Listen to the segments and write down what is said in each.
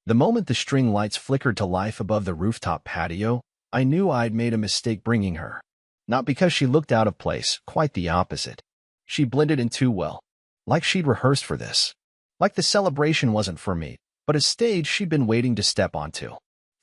The moment the string lights flickered to life above the rooftop patio, I knew I'd made a mistake bringing her. Not because she looked out of place, quite the opposite. She blended in too well. Like she'd rehearsed for this. Like the celebration wasn't for me, but a stage she'd been waiting to step onto.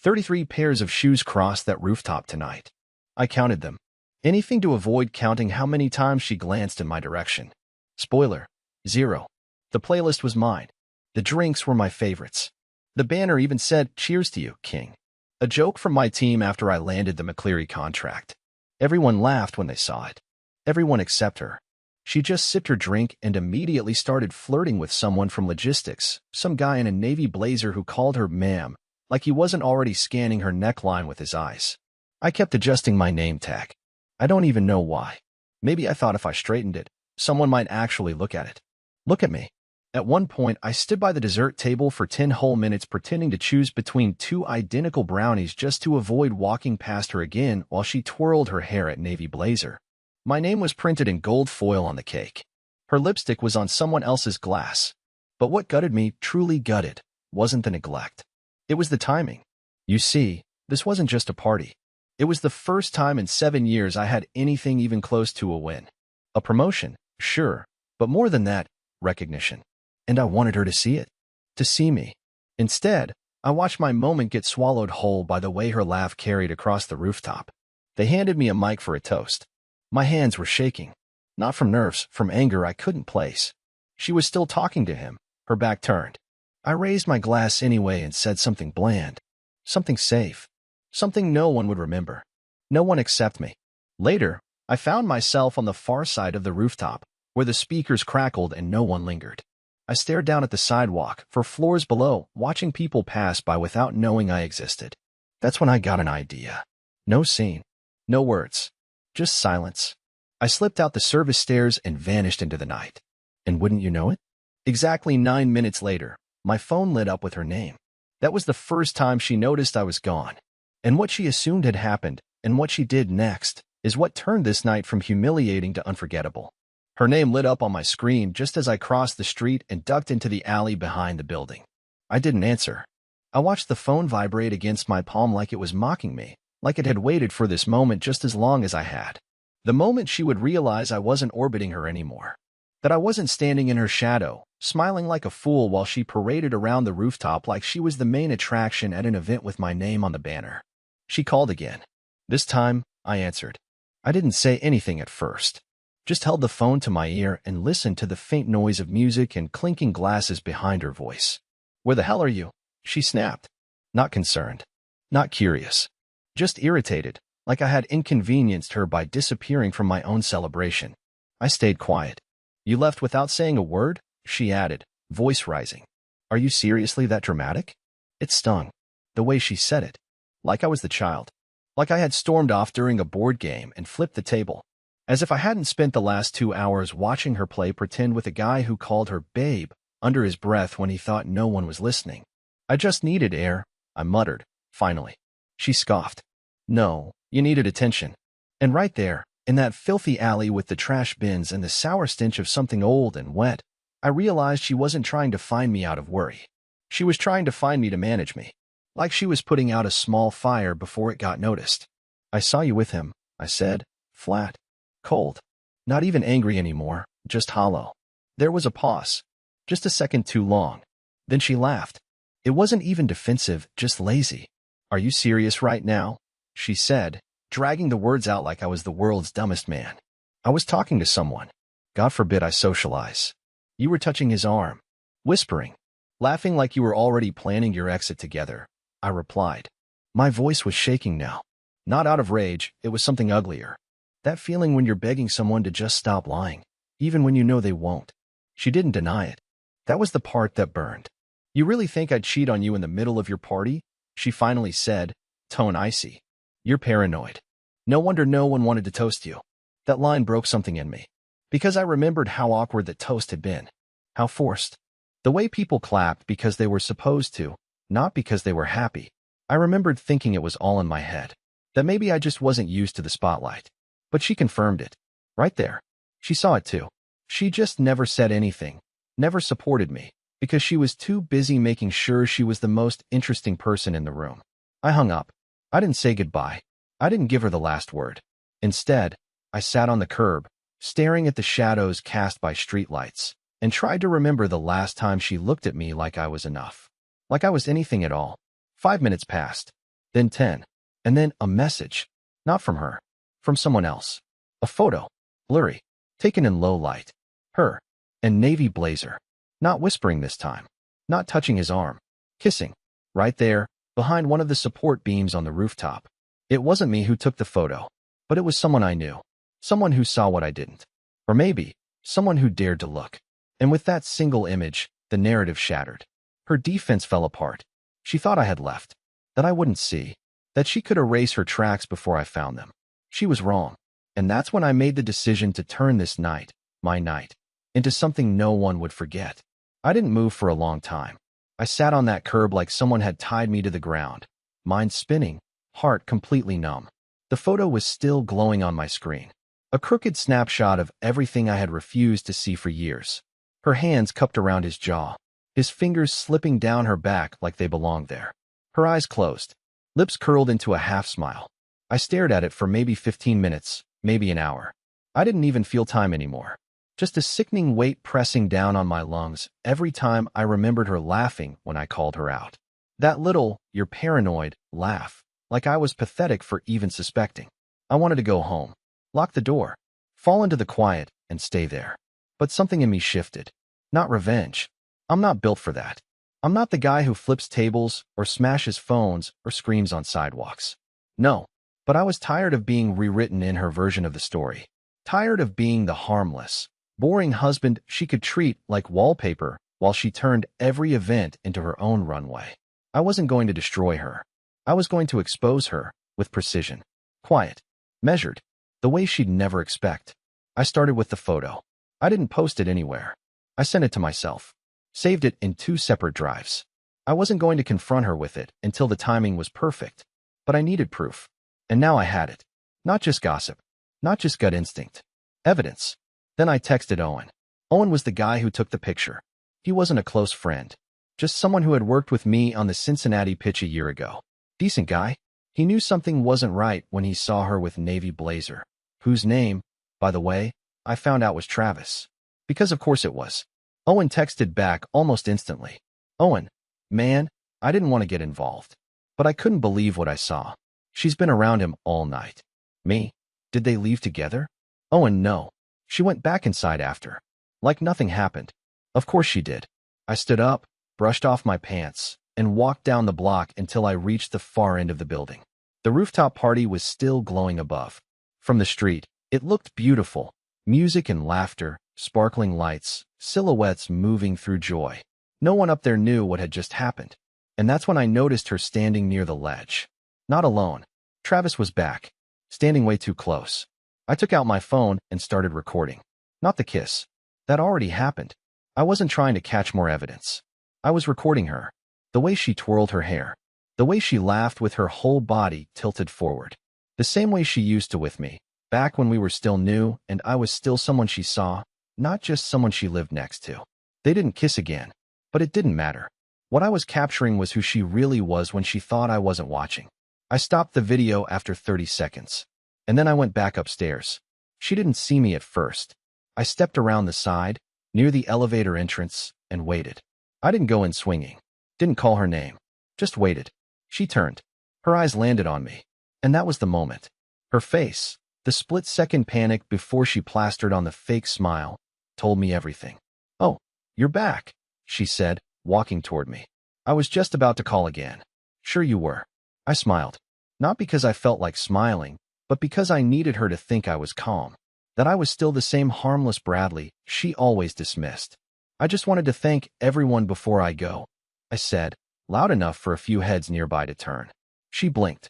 33 pairs of shoes crossed that rooftop tonight. I counted them. Anything to avoid counting how many times she glanced in my direction. Spoiler: 0. The playlist was mine. The drinks were my favorites. The banner even said, "Cheers to you, King." A joke from my team after I landed the McCleary contract. Everyone laughed when they saw it. Everyone except her. She just sipped her drink and immediately started flirting with someone from logistics, some guy in a navy blazer who called her ma'am, like he wasn't already scanning her neckline with his eyes. I kept adjusting my name tag. I don't even know why. Maybe I thought if I straightened it, someone might actually look at it. Look at me. At one point, I stood by the dessert table for 10 whole minutes pretending to choose between 2 identical brownies just to avoid walking past her again while she twirled her hair at navy blazer. My name was printed in gold foil on the cake. Her lipstick was on someone else's glass. But what gutted me, truly gutted, wasn't the neglect. It was the timing. You see, this wasn't just a party. It was the first time in 7 years I had anything even close to a win. A promotion, sure, but more than that, recognition. And I wanted her to see it. To see me. Instead, I watched my moment get swallowed whole by the way her laugh carried across the rooftop. They handed me a mic for a toast. My hands were shaking. Not from nerves, from anger I couldn't place. She was still talking to him, her back turned. I raised my glass anyway and said something bland. Something safe. Something no one would remember. No one except me. Later, I found myself on the far side of the rooftop, where the speakers crackled and no one lingered. I stared down at the sidewalk, for floors below, watching people pass by without knowing I existed. That's when I got an idea. No scene. No words. Just silence. I slipped out the service stairs and vanished into the night. And wouldn't you know it? Exactly 9 minutes later, my phone lit up with her name. That was the first time she noticed I was gone. And what she assumed had happened, and what she did next, is what turned this night from humiliating to unforgettable. Her name lit up on my screen just as I crossed the street and ducked into the alley behind the building. I didn't answer. I watched the phone vibrate against my palm like it was mocking me, like it had waited for this moment just as long as I had. The moment she would realize I wasn't orbiting her anymore. That I wasn't standing in her shadow, smiling like a fool while she paraded around the rooftop like she was the main attraction at an event with my name on the banner. She called again. This time, I answered. I didn't say anything at first. Just held the phone to my ear and listened to the faint noise of music and clinking glasses behind her voice. "Where the hell are you?" she snapped. Not concerned. Not curious. Just irritated, like I had inconvenienced her by disappearing from my own celebration. I stayed quiet. "You left without saying a word?" she added, voice rising. "Are you seriously that dramatic?" It stung. The way she said it. Like I was the child. Like I had stormed off during a board game and flipped the table. As if I hadn't spent the last 2 hours watching her play pretend with a guy who called her babe under his breath when he thought no one was listening. "I just needed air," I muttered, finally. She scoffed. "No, you needed attention." And right there, in that filthy alley with the trash bins and the sour stench of something old and wet, I realized she wasn't trying to find me out of worry. She was trying to find me to manage me. Like she was putting out a small fire before it got noticed. "I saw you with him," I said, flat. Cold. Not even angry anymore, just hollow. There was a pause. Just a second too long. Then she laughed. It wasn't even defensive, just lazy. "Are you serious right now?" she said, dragging the words out like I was the world's dumbest man. I was talking to someone. God forbid I socialize. You were touching his arm. Whispering. Laughing like you were already planning your exit together. I replied. My voice was shaking now. Not out of rage, it was something uglier. That feeling when you're begging someone to just stop lying, even when you know they won't. She didn't deny it. That was the part that burned. "You really think I'd cheat on you in the middle of your party?" she finally said, tone icy. "You're paranoid. No wonder no one wanted to toast you." That line broke something in me. Because I remembered how awkward that toast had been. How forced. The way people clapped because they were supposed to, not because they were happy. I remembered thinking it was all in my head. That maybe I just wasn't used to the spotlight. But she confirmed it. Right there. She saw it too. She just never said anything. Never supported me. because she was too busy making sure she was the most interesting person in the room. I hung up. I didn't say goodbye. I didn't give her the last word. Instead, I sat on the curb, staring at the shadows cast by streetlights, and tried to remember the last time she looked at me like I was enough. Like I was anything at all. 5 minutes passed. Then 10. And then a message. Not from her. From someone else. A photo. Blurry. Taken in low light. Her. And navy blazer. Not whispering this time. Not touching his arm. Kissing. Right there, behind one of the support beams on the rooftop. It wasn't me who took the photo, but it was someone I knew. Someone who saw what I didn't. Or maybe, someone who dared to look. And with that single image, the narrative shattered. Her defense fell apart. She thought I had left. That I wouldn't see. That she could erase her tracks before I found them. She was wrong. And that's when I made the decision to turn this night, my night, into something no one would forget. I didn't move for a long time. I sat on that curb like someone had tied me to the ground, mind spinning, heart completely numb. The photo was still glowing on my screen. A crooked snapshot of everything I had refused to see for years. Her hands cupped around his jaw, his fingers slipping down her back like they belonged there. Her eyes closed, lips curled into a half smile. I stared at it for maybe 15 minutes, maybe an hour. I didn't even feel time anymore. Just a sickening weight pressing down on my lungs every time I remembered her laughing when I called her out. That little, "you're paranoid," laugh, like I was pathetic for even suspecting. I wanted to go home, lock the door, fall into the quiet, and stay there. But something in me shifted. Not revenge. I'm not built for that. I'm not the guy who flips tables or smashes phones or screams on sidewalks. No, but I was tired of being rewritten in her version of the story. Tired of being the harmless, boring husband she could treat like wallpaper while she turned every event into her own runway. I wasn't going to destroy her. I was going to expose her with precision. Quiet. Measured. The way she'd never expect. I started with the photo. I didn't post it anywhere. I sent it to myself. Saved it in 2 separate drives. I wasn't going to confront her with it until the timing was perfect. But I needed proof. And now I had it. Not just gossip. Not just gut instinct. Evidence. Then I texted Owen. Owen was the guy who took the picture. He wasn't a close friend. Just someone who had worked with me on the Cincinnati pitch a year ago. Decent guy. He knew something wasn't right when he saw her with navy blazer. Whose name, by the way, I found out was Travis. Because of course it was. Owen texted back almost instantly. Owen, man, I didn't want to get involved. But I couldn't believe what I saw. She's been around him all night. Me? Did they leave together? Owen, no. She went back inside after. Like nothing happened. Of course she did. I stood up, brushed off my pants, and walked down the block until I reached the far end of the building. The rooftop party was still glowing above. From the street, it looked beautiful. Music and laughter, sparkling lights, silhouettes moving through joy. No one up there knew what had just happened. And that's when I noticed her standing near the ledge. Not alone. Travis was back, standing way too close. I took out my phone and started recording. Not the kiss. That already happened. I wasn't trying to catch more evidence. I was recording her. The way she twirled her hair. The way she laughed with her whole body tilted forward. The same way she used to with me, back when we were still new and I was still someone she saw, not just someone she lived next to. They didn't kiss again, but it didn't matter. What I was capturing was who she really was when she thought I wasn't watching. I stopped the video after 30 seconds. And then I went back upstairs. She didn't see me at first. I stepped around the side, near the elevator entrance, and waited. I didn't go in swinging. Didn't call her name. Just waited. She turned. Her eyes landed on me. And that was the moment. Her face, the split-second panic before she plastered on the fake smile, told me everything. "Oh, you're back," she said, walking toward me. "I was just about to call again." "Sure you were." I smiled. Not because I felt like smiling, but because I needed her to think I was calm, that I was still the same harmless Bradley she always dismissed. "I just wanted to thank everyone before I go," I said, loud enough for a few heads nearby to turn. She blinked.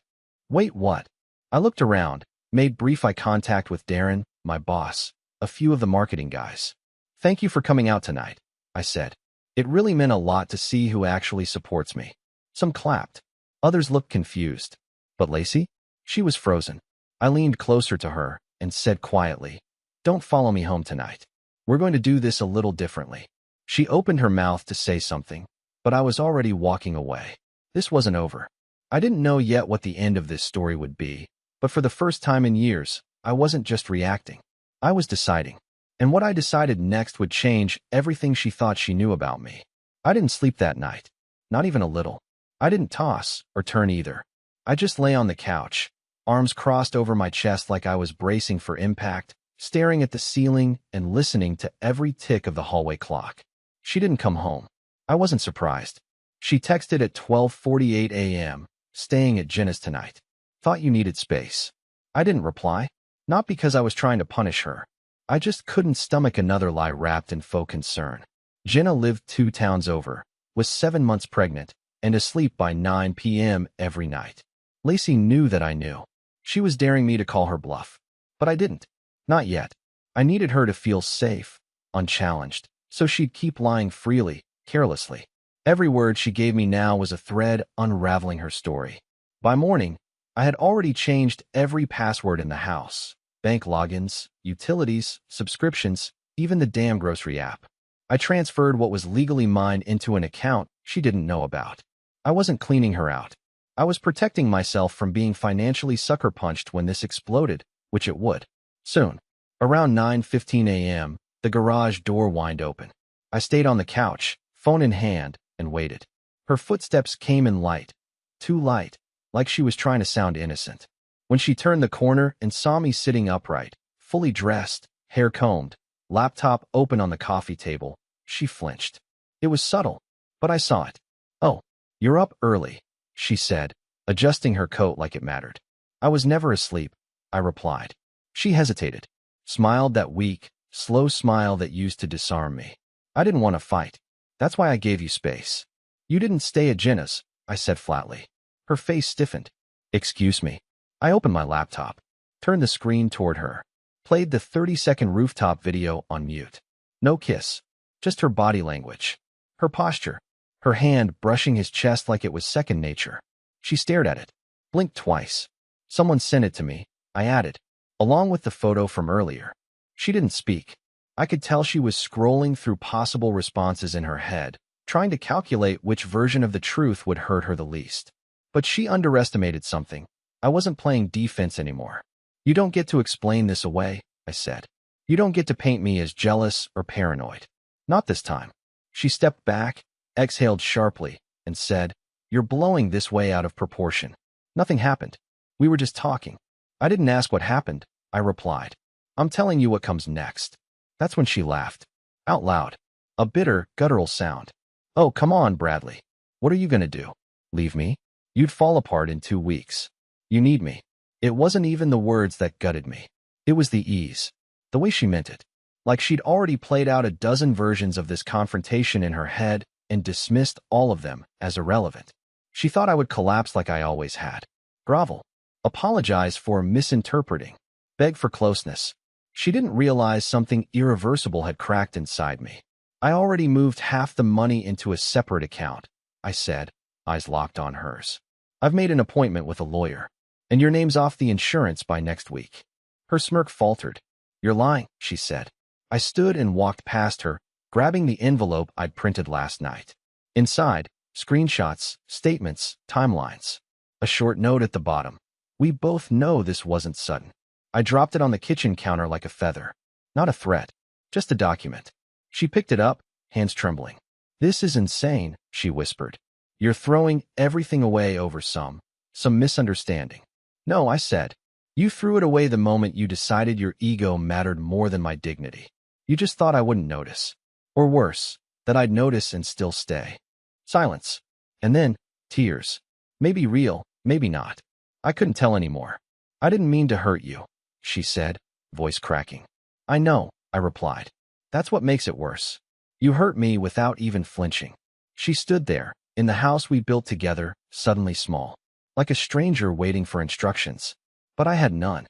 "Wait, what?" I looked around, made brief eye contact with Darren, my boss, a few of the marketing guys. "Thank you for coming out tonight," I said. It really meant a lot to see who actually supports me. Some clapped. Others looked confused. But Lacey? She was frozen. I leaned closer to her and said quietly, "Don't follow me home tonight. We're going to do this a little differently." She opened her mouth to say something, but I was already walking away. This wasn't over. I didn't know yet what the end of this story would be, but for the first time in years, I wasn't just reacting. I was deciding. And what I decided next would change everything she thought she knew about me. I didn't sleep that night. Not even a little. I didn't toss or turn either. I just lay on the couch, arms crossed over my chest like I was bracing for impact, staring at the ceiling and listening to every tick of the hallway clock. She didn't come home. I wasn't surprised. She texted at 12:48 a.m., staying at Jenna's tonight. Thought you needed space. I didn't reply. Not because I was trying to punish her. I just couldn't stomach another lie wrapped in faux concern. Jenna lived 2 towns over, was 7 months pregnant, and asleep by 9 p.m. every night. Lacey knew that I knew. She was daring me to call her bluff. But I didn't. Not yet. I needed her to feel safe, unchallenged, so she'd keep lying freely, carelessly. Every word she gave me now was a thread unraveling her story. By morning, I had already changed every password in the house. Bank logins, utilities, subscriptions, even the damn grocery app. I transferred what was legally mine into an account she didn't know about. I wasn't cleaning her out. I was protecting myself from being financially sucker-punched when this exploded, which it would. Soon. Around 9:15 a.m., the garage door whined open. I stayed on the couch, phone in hand, and waited. Her footsteps came in light. Too light, like she was trying to sound innocent. When she turned the corner and saw me sitting upright, fully dressed, hair combed, laptop open on the coffee table, she flinched. It was subtle, but I saw it. "Oh, you're up early," she said, adjusting her coat like it mattered. "I was never asleep," I replied. She hesitated, smiled that weak, slow smile that used to disarm me. "I didn't want to fight. That's why I gave you space." "You didn't stay at Jenna's," I said flatly. Her face stiffened. "Excuse me." I opened my laptop, turned the screen toward her, played the 30-second rooftop video on mute. No kiss, just her body language, her posture, her hand brushing his chest like it was second nature. She stared at it, blinked twice. "Someone sent it to me," I added, along with the photo from earlier. She didn't speak. I could tell she was scrolling through possible responses in her head, trying to calculate which version of the truth would hurt her the least. But she underestimated something. I wasn't playing defense anymore. "You don't get to explain this away," I said. "You don't get to paint me as jealous or paranoid. Not this time." She stepped back, exhaled sharply, and said, "You're blowing this way out of proportion. Nothing happened. We were just talking." "I didn't ask what happened," I replied. "I'm telling you what comes next." That's when she laughed. Out loud. A bitter, guttural sound. "Oh, come on, Bradley. What are you gonna do? Leave me? You'd fall apart in 2 weeks. You need me." It wasn't even the words that gutted me. It was the ease. The way she meant it. Like she'd already played out a dozen versions of this confrontation in her head and dismissed all of them as irrelevant. She thought I would collapse like I always had. Grovel. Apologize for misinterpreting. Beg for closeness. She didn't realize something irreversible had cracked inside me. "I already moved half the money into a separate account," I said, eyes locked on hers. "I've made an appointment with a lawyer. And your name's off the insurance by next week." Her smirk faltered. "You're lying," she said. I stood and walked past her, grabbing the envelope I'd printed last night. Inside, screenshots, statements, timelines. A short note at the bottom. "We both know this wasn't sudden." I dropped it on the kitchen counter like a feather. Not a threat, just a document. She picked it up, hands trembling. "This is insane," she whispered. "You're throwing everything away over some misunderstanding." "No," I said. "You threw it away the moment you decided your ego mattered more than my dignity. You just thought I wouldn't notice. Or worse, that I'd notice and still stay." Silence. And then, tears. Maybe real, maybe not. I couldn't tell anymore. "I didn't mean to hurt you," she said, voice cracking. "I know," I replied. "That's what makes it worse. You hurt me without even flinching." She stood there, in the house we built together, suddenly small. Like a stranger waiting for instructions. But I had none.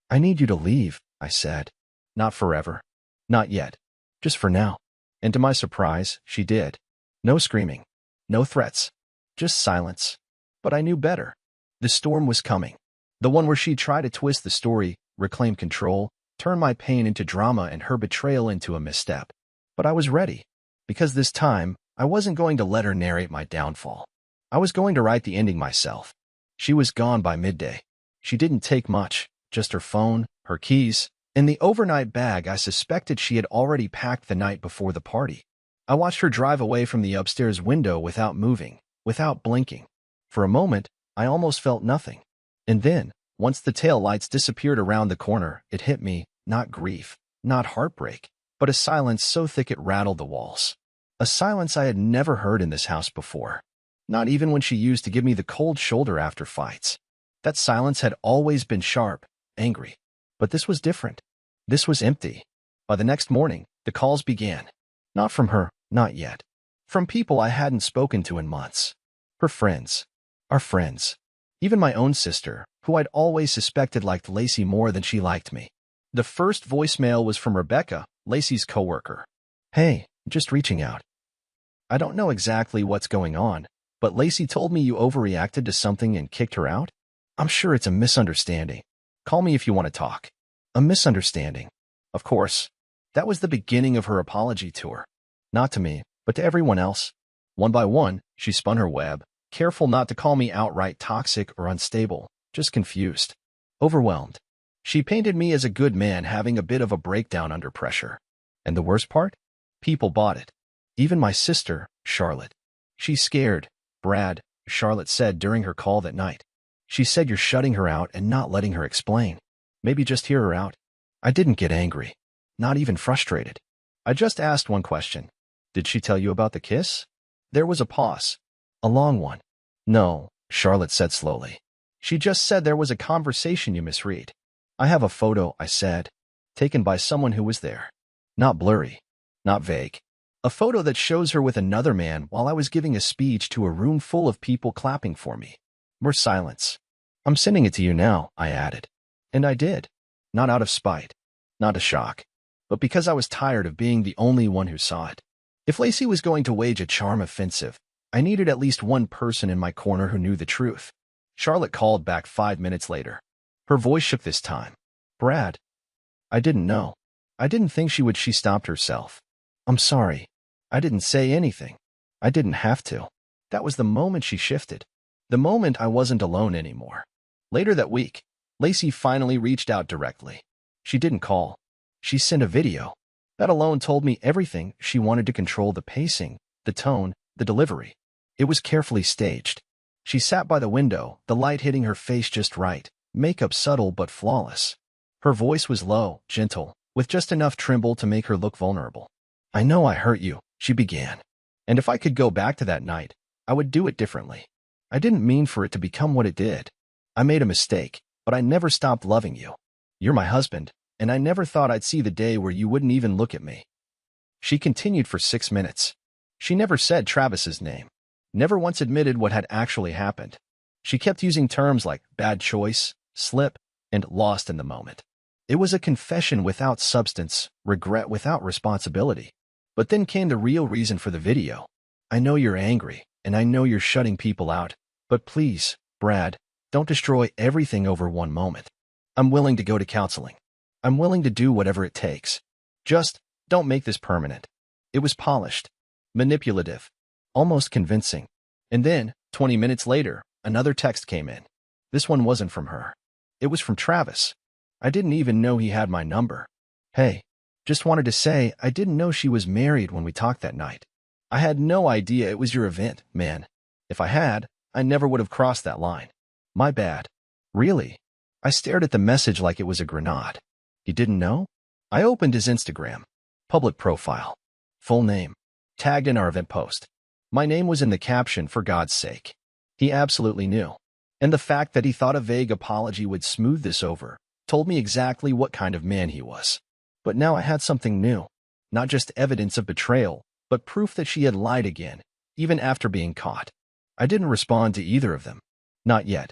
"I need you to leave," I said. "Not forever. Not yet. Just for now." And to my surprise, she did. No screaming. No threats. Just silence. But I knew better. The storm was coming. The one where she'd try to twist the story, reclaim control, turn my pain into drama and her betrayal into a misstep. But I was ready. Because this time, I wasn't going to let her narrate my downfall. I was going to write the ending myself. She was gone by midday. She didn't take much, just her phone, her keys, and the overnight bag I suspected she had already packed the night before the party. I watched her drive away from the upstairs window without moving, without blinking. For a moment, I almost felt nothing. And then, once the tail lights disappeared around the corner, it hit me, not grief, not heartbreak, but a silence so thick it rattled the walls. A silence I had never heard in this house before. Not even when she used to give me the cold shoulder after fights. That silence had always been sharp, angry. But this was different. This was empty. By the next morning, the calls began. Not from her, not yet. From people I hadn't spoken to in months. Her friends. Our friends. Even my own sister, who I'd always suspected liked Lacey more than she liked me. The first voicemail was from Rebecca, Lacey's coworker. Hey, just reaching out. I don't know exactly what's going on, but Lacey told me you overreacted to something and kicked her out? I'm sure it's a misunderstanding. Call me if you want to talk. A misunderstanding. Of course. That was the beginning of her apology tour. Not to me, but to everyone else. One by one, she spun her web, careful not to call me outright toxic or unstable, just confused. Overwhelmed. She painted me as a good man having a bit of a breakdown under pressure. And the worst part? People bought it. Even my sister, Charlotte. She's scared, Brad, Charlotte said during her call that night. She said you're shutting her out and not letting her explain. Maybe just hear her out. I didn't get angry. Not even frustrated. I just asked one question. Did she tell you about the kiss? There was a pause. A long one. No, Charlotte said slowly. She just said there was a conversation you misread. I have a photo, I said, taken by someone who was there. Not blurry. Not vague. A photo that shows her with another man while I was giving a speech to a room full of people clapping for me. More silence. I'm sending it to you now, I added. And I did. Not out of spite. Not a shock. But because I was tired of being the only one who saw it. If Lacey was going to wage a charm offensive, I needed at least one person in my corner who knew the truth. Charlotte called back 5 minutes later. Her voice shook this time. Brad. I didn't know. I didn't think she would. She stopped herself. I'm sorry. I didn't say anything. I didn't have to. That was the moment she shifted. The moment I wasn't alone anymore. Later that week, Lacey finally reached out directly. She didn't call. She sent a video. That alone told me everything. She wanted to control the pacing, the tone, the delivery. It was carefully staged. She sat by the window, the light hitting her face just right, makeup subtle but flawless. Her voice was low, gentle, with just enough tremble to make her look vulnerable. I know I hurt you, she began. And if I could go back to that night, I would do it differently. I didn't mean for it to become what it did. I made a mistake, but I never stopped loving you. You're my husband, and I never thought I'd see the day where you wouldn't even look at me. She continued for 6 minutes. She never said Travis's name. Never once admitted what had actually happened. She kept using terms like bad choice, slip, and lost in the moment. It was a confession without substance, regret without responsibility. But then came the real reason for the video. I know you're angry, and I know you're shutting people out, but please, Brad, don't destroy everything over one moment. I'm willing to go to counseling. I'm willing to do whatever it takes. Just don't make this permanent. It was polished, manipulative, almost convincing. And then, 20 minutes later, another text came in. This one wasn't from her. It was from Travis. I didn't even know he had my number. Hey, just wanted to say I didn't know she was married when we talked that night. I had no idea it was your event, man. If I had, I never would have crossed that line. My bad. Really? I stared at the message like it was a grenade. He didn't know? I opened his Instagram. Public profile. Full name. Tagged in our event post. My name was in the caption, for God's sake. He absolutely knew. And the fact that he thought a vague apology would smooth this over told me exactly what kind of man he was. But now I had something new. Not just evidence of betrayal, but proof that she had lied again, even after being caught. I didn't respond to either of them. Not yet.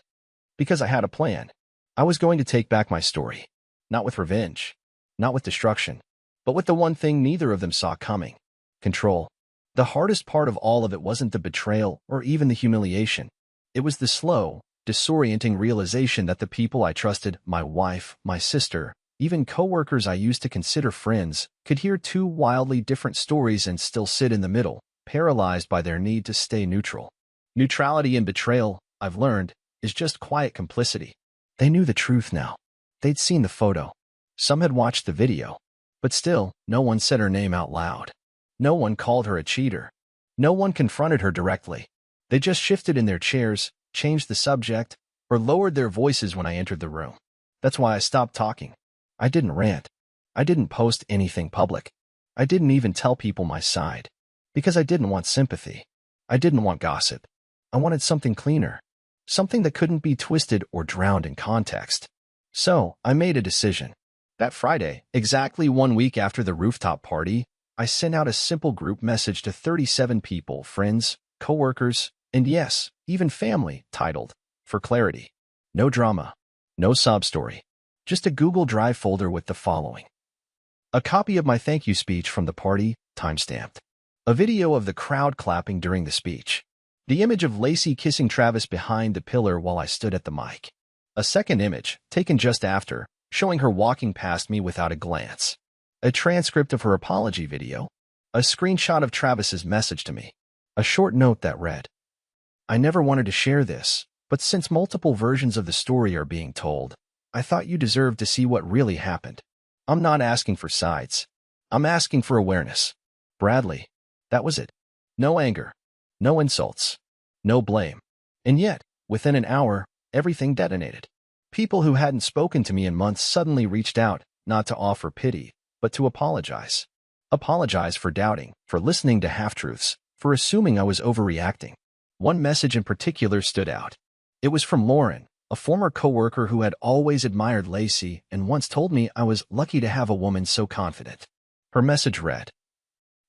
Because I had a plan. I was going to take back my story. Not with revenge. Not with destruction. But with the one thing neither of them saw coming. Control. The hardest part of all of it wasn't the betrayal or even the humiliation. It was the slow, disorienting realization that the people I trusted, my wife, my sister, Even coworkers I used to consider friends could hear two wildly different stories and still sit in the middle, paralyzed by their need to stay neutral. Neutrality and betrayal, I've learned, is just quiet complicity. They knew the truth now. They'd seen the photo. Some had watched the video. But still, no one said her name out loud. No one called her a cheater. No one confronted her directly. They just shifted in their chairs, changed the subject, or lowered their voices when I entered the room. That's why I stopped talking. I didn't rant. I didn't post anything public. I didn't even tell people my side. Because I didn't want sympathy. I didn't want gossip. I wanted something cleaner. Something that couldn't be twisted or drowned in context. So, I made a decision. That Friday, exactly 1 week after the rooftop party, I sent out a simple group message to 37 people, friends, coworkers, and yes, even family, titled, "For Clarity." No drama. No sob story. Just a Google Drive folder with the following. A copy of my thank you speech from the party, timestamped. A video of the crowd clapping during the speech. The image of Lacey kissing Travis behind the pillar while I stood at the mic. A second image, taken just after, showing her walking past me without a glance. A transcript of her apology video. A screenshot of Travis's message to me. A short note that read, "I never wanted to share this, but since multiple versions of the story are being told, I thought you deserved to see what really happened. I'm not asking for sides. I'm asking for awareness. Bradley." That was it. No anger. No insults. No blame. And yet, within an hour, everything detonated. People who hadn't spoken to me in months suddenly reached out, not to offer pity, but to apologize. Apologize for doubting, for listening to half-truths, for assuming I was overreacting. One message in particular stood out. It was from Lauren, a former coworker who had always admired Lacey and once told me I was lucky to have a woman so confident. Her message read,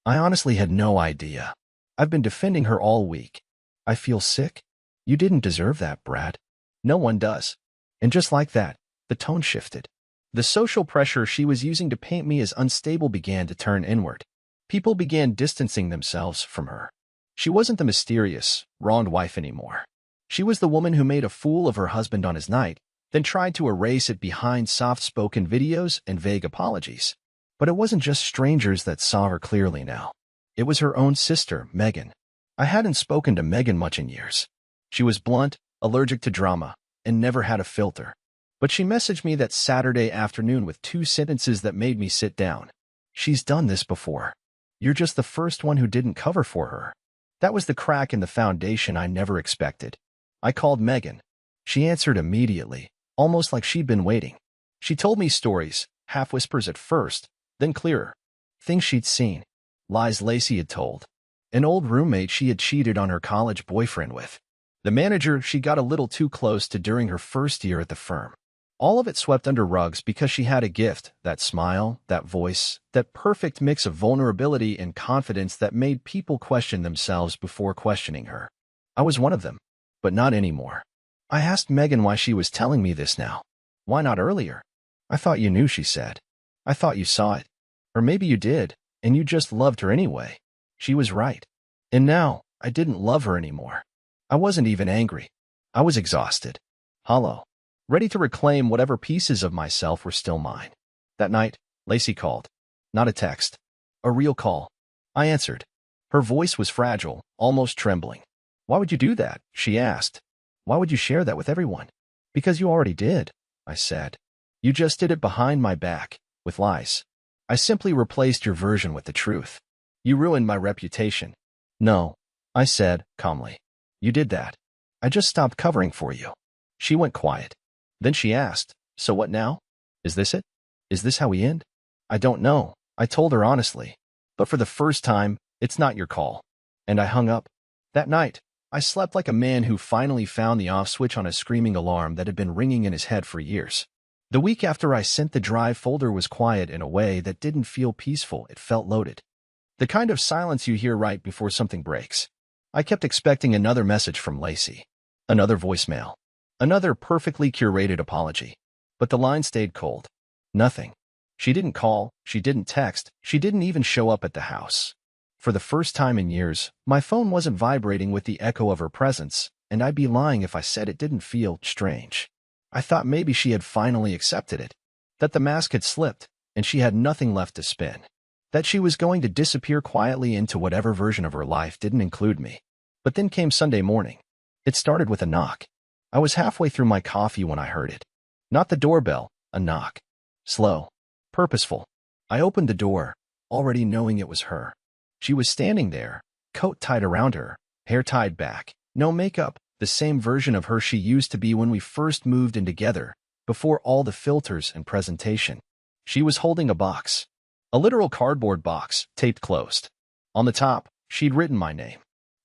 "I honestly had no idea. I've been defending her all week. I feel sick. You didn't deserve that, Brad. No one does." And just like that, the tone shifted. The social pressure she was using to paint me as unstable began to turn inward. People began distancing themselves from her. She wasn't the mysterious, wronged wife anymore. She was the woman who made a fool of her husband on his night, then tried to erase it behind soft-spoken videos and vague apologies. But it wasn't just strangers that saw her clearly now. It was her own sister, Megan. I hadn't spoken to Megan much in years. She was blunt, allergic to drama, and never had a filter. But she messaged me that Saturday afternoon with 2 sentences that made me sit down. "She's done this before. You're just the first one who didn't cover for her." That was the crack in the foundation I never expected. I called Megan. She answered immediately, almost like she'd been waiting. She told me stories, half whispers at first, then clearer. Things she'd seen. Lies Lacey had told. An old roommate she had cheated on her college boyfriend with. The manager she got a little too close to during her first year at the firm. All of it swept under rugs because she had a gift, that smile, that voice, that perfect mix of vulnerability and confidence that made people question themselves before questioning her. I was one of them, but not anymore. I asked Megan why she was telling me this now. Why not earlier? "I thought you knew," she said. "I thought you saw it. Or maybe you did, and you just loved her anyway." She was right. And now, I didn't love her anymore. I wasn't even angry. I was exhausted. Hollow. Ready to reclaim whatever pieces of myself were still mine. That night, Lacey called. Not a text. A real call. I answered. Her voice was fragile, almost trembling. "Why would you do that?" she asked. "Why would you share that with everyone?" "Because you already did," I said. "You just did it behind my back, with lies. I simply replaced your version with the truth. You ruined my reputation." "No," I said, calmly. "You did that. I just stopped covering for you." She went quiet. Then she asked, "So what now? Is this it? Is this how we end?" "I don't know," I told her honestly. "But for the first time, it's not your call." And I hung up. That night, I slept like a man who finally found the off switch on a screaming alarm that had been ringing in his head for years. The week after I sent the drive folder was quiet in a way that didn't feel peaceful, it felt loaded. The kind of silence you hear right before something breaks. I kept expecting another message from Lacey. Another voicemail. Another perfectly curated apology. But the line stayed cold. Nothing. She didn't call, she didn't text, she didn't even show up at the house. For the first time in years, my phone wasn't vibrating with the echo of her presence, and I'd be lying if I said it didn't feel strange. I thought maybe she had finally accepted it. That the mask had slipped, and she had nothing left to spin. That she was going to disappear quietly into whatever version of her life didn't include me. But then came Sunday morning. It started with a knock. I was halfway through my coffee when I heard it. Not the doorbell, a knock. Slow. Purposeful. I opened the door, already knowing it was her. She was standing there, coat tied around her, hair tied back, no makeup, the same version of her she used to be when we first moved in together, before all the filters and presentation. She was holding a box. A literal cardboard box, taped closed. On the top, she'd written my name.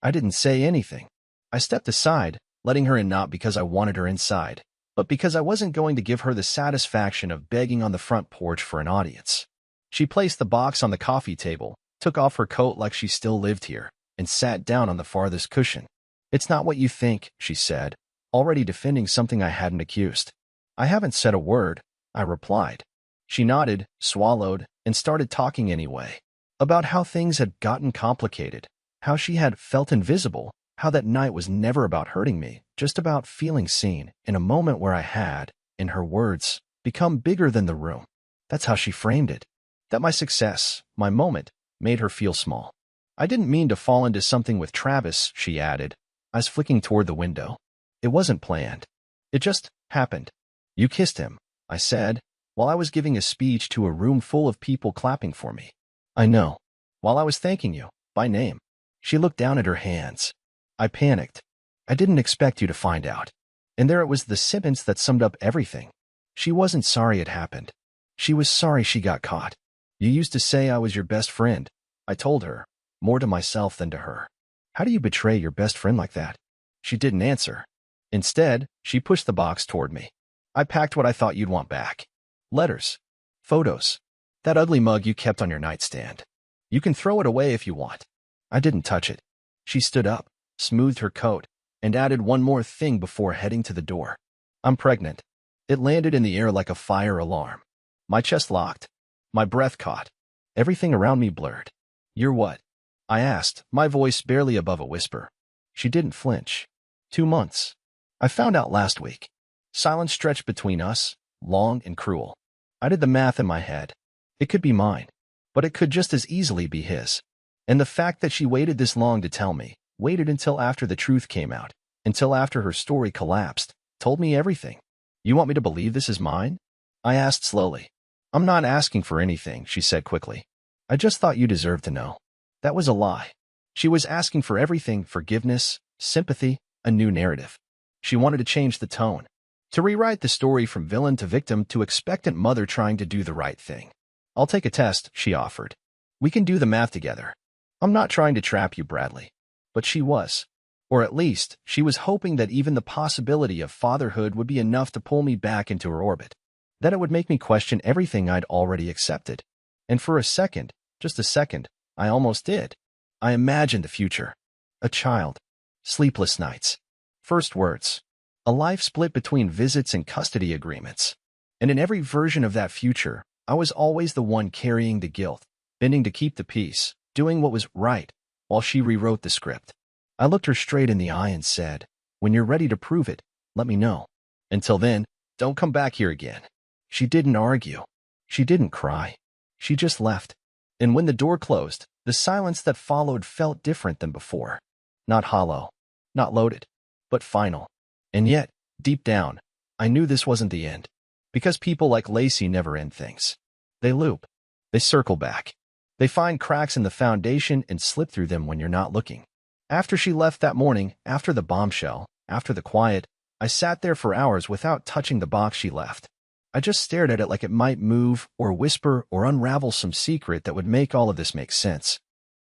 I didn't say anything. I stepped aside, letting her in not because I wanted her inside, but because I wasn't going to give her the satisfaction of begging on the front porch for an audience. She placed the box on the coffee table, took off her coat like she still lived here, and sat down on the farthest cushion. "It's not what you think," she said, already defending something I hadn't accused. "I haven't said a word," I replied. She nodded, swallowed, and started talking anyway, about how things had gotten complicated, how she had felt invisible, how that night was never about hurting me, just about feeling seen in a moment where I had, in her words, become bigger than the room. That's how she framed it. That my success, my moment, made her feel small. "I didn't mean to fall into something with Travis," she added, eyes flicking toward the window. "It wasn't planned. It just happened." "You kissed him," I said, while I was giving a speech to a room full of people clapping for me. "I know. While I was thanking you, by name." She looked down at her hands. I panicked. "I didn't expect you to find out." And there it was, the sentence that summed up everything. She wasn't sorry it happened. She was sorry she got caught. "You used to say I was your best friend," I told her, more to myself than to her. "How do you betray your best friend like that?" She didn't answer. Instead, she pushed the box toward me. "I packed what I thought you'd want back. Letters. Photos. That ugly mug you kept on your nightstand. You can throw it away if you want." I didn't touch it. She stood up, smoothed her coat, and added one more thing before heading to the door. "I'm pregnant." It landed in the air like a fire alarm. My chest locked. My breath caught. Everything around me blurred. "You're what?" I asked, my voice barely above a whisper. She didn't flinch. 2 months. I found out last week." Silence stretched between us, long and cruel. I did the math in my head. It could be mine, but it could just as easily be his. And the fact that she waited this long to tell me, waited until after the truth came out, until after her story collapsed, told me everything. "You want me to believe this is mine?" I asked slowly. "I'm not asking for anything," she said quickly. "I just thought you deserved to know." That was a lie. She was asking for everything: forgiveness, sympathy, a new narrative. She wanted to change the tone, to rewrite the story from villain to victim to expectant mother trying to do the right thing. "I'll take a test," she offered. "We can do the math together." I'm not trying to trap you, Bradley. But she was. Or at least, she was hoping that even the possibility of fatherhood would be enough to pull me back into her orbit. That it would make me question everything I'd already accepted. And for a second, just a second, I almost did. I imagined the future. A child. Sleepless nights. First words. A life split between visits and custody agreements. And in every version of that future, I was always the one carrying the guilt, bending to keep the peace, doing what was right, while she rewrote the script. I looked her straight in the eye and said, "When you're ready to prove it, let me know. Until then, don't come back here again." She didn't argue. She didn't cry. She just left. And when the door closed, the silence that followed felt different than before. Not hollow, not loaded, but final. And yet, deep down, I knew this wasn't the end. Because people like Lacey never end things. They loop. They circle back. They find cracks in the foundation and slip through them when you're not looking. After she left that morning, after the bombshell, after the quiet, I sat there for hours without touching the box she left. I just stared at it like it might move or whisper or unravel some secret that would make all of this make sense.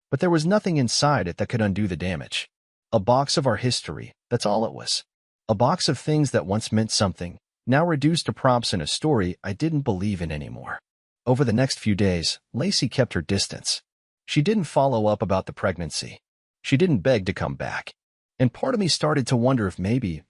But there was nothing inside it that could undo the damage. A box of our history, that's all it was. A box of things that once meant something, now reduced to props in a story I didn't believe in anymore. Over the next few days, Lacey kept her distance. She didn't follow up about the pregnancy. She didn't beg to come back. And part of me started to wonder if maybe,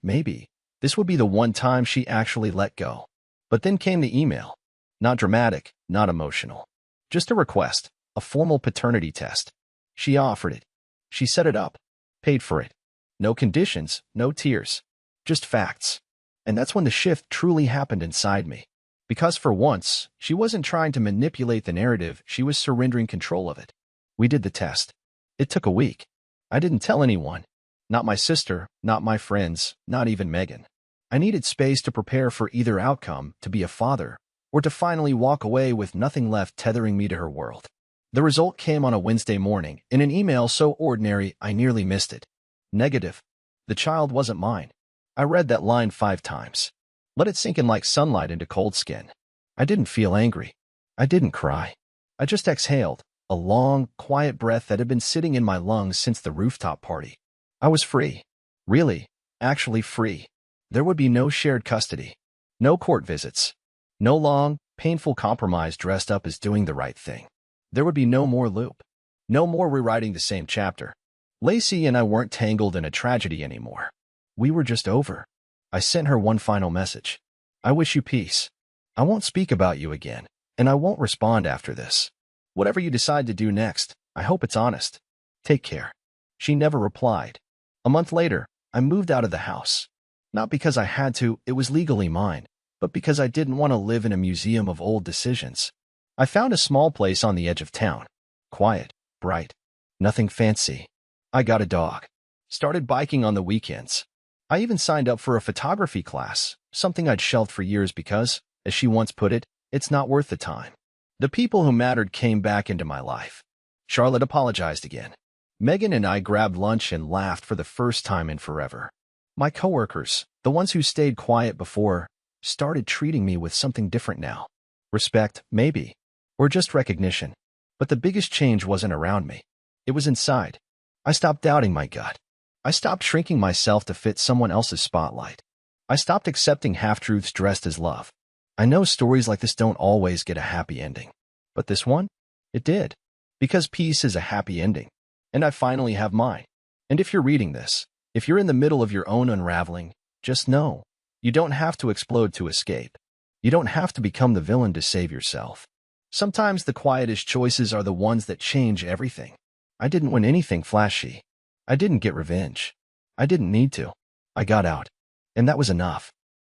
this would be the one time she actually let go. But then came the email. Not dramatic, not emotional. Just a request, a formal paternity test. She offered it. She set it up, paid for it. No conditions, no tears. Just facts. And that's when the shift truly happened inside me. Because for once, she wasn't trying to manipulate the narrative, she was surrendering control of it. We did the test. It took a week. I didn't tell anyone. Not my sister, not my friends, not even Megan. I needed space to prepare for either outcome, to be a father, or to finally walk away with nothing left tethering me to her world. The result came on a Wednesday morning, in an email so ordinary I nearly missed it. Negative. The child wasn't mine. I read that line 5 times. Let it sink in like sunlight into cold skin. I didn't feel angry. I didn't cry. I just exhaled, a long, quiet breath that had been sitting in my lungs since the rooftop party. I was free. Really, actually free. There would be no shared custody. No court visits. No long, painful compromise dressed up as doing the right thing. There would be no more loop. No more rewriting the same chapter. Lacey and I weren't tangled in a tragedy anymore. We were just over. I sent her one final message. I wish you peace. I won't speak about you again, and I won't respond after this. Whatever you decide to do next, I hope it's honest. Take care. She never replied. A month later, I moved out of the house. Not because I had to, it was legally mine, but because I didn't want to live in a museum of old decisions. I found a small place on the edge of town. Quiet, bright, nothing fancy. I got a dog. Started biking on the weekends. I even signed up for a photography class, something I'd shelved for years because, as she once put it, it's not worth the time. The people who mattered came back into my life. Charlotte apologized again. Megan and I grabbed lunch and laughed for the first time in forever. My coworkers, the ones who stayed quiet before, started treating me with something different now. Respect, maybe. Or just recognition. But the biggest change wasn't around me. It was inside. I stopped doubting my gut. I stopped shrinking myself to fit someone else's spotlight. I stopped accepting half-truths dressed as love. I know stories like this don't always get a happy ending. But this one? It did. Because peace is a happy ending. And I finally have mine. And if you're reading this, if you're in the middle of your own unraveling, just know, you don't have to explode to escape. You don't have to become the villain to save yourself. Sometimes the quietest choices are the ones that change everything. I didn't win anything flashy. I didn't get revenge. I didn't need to. I got out. And that was enough.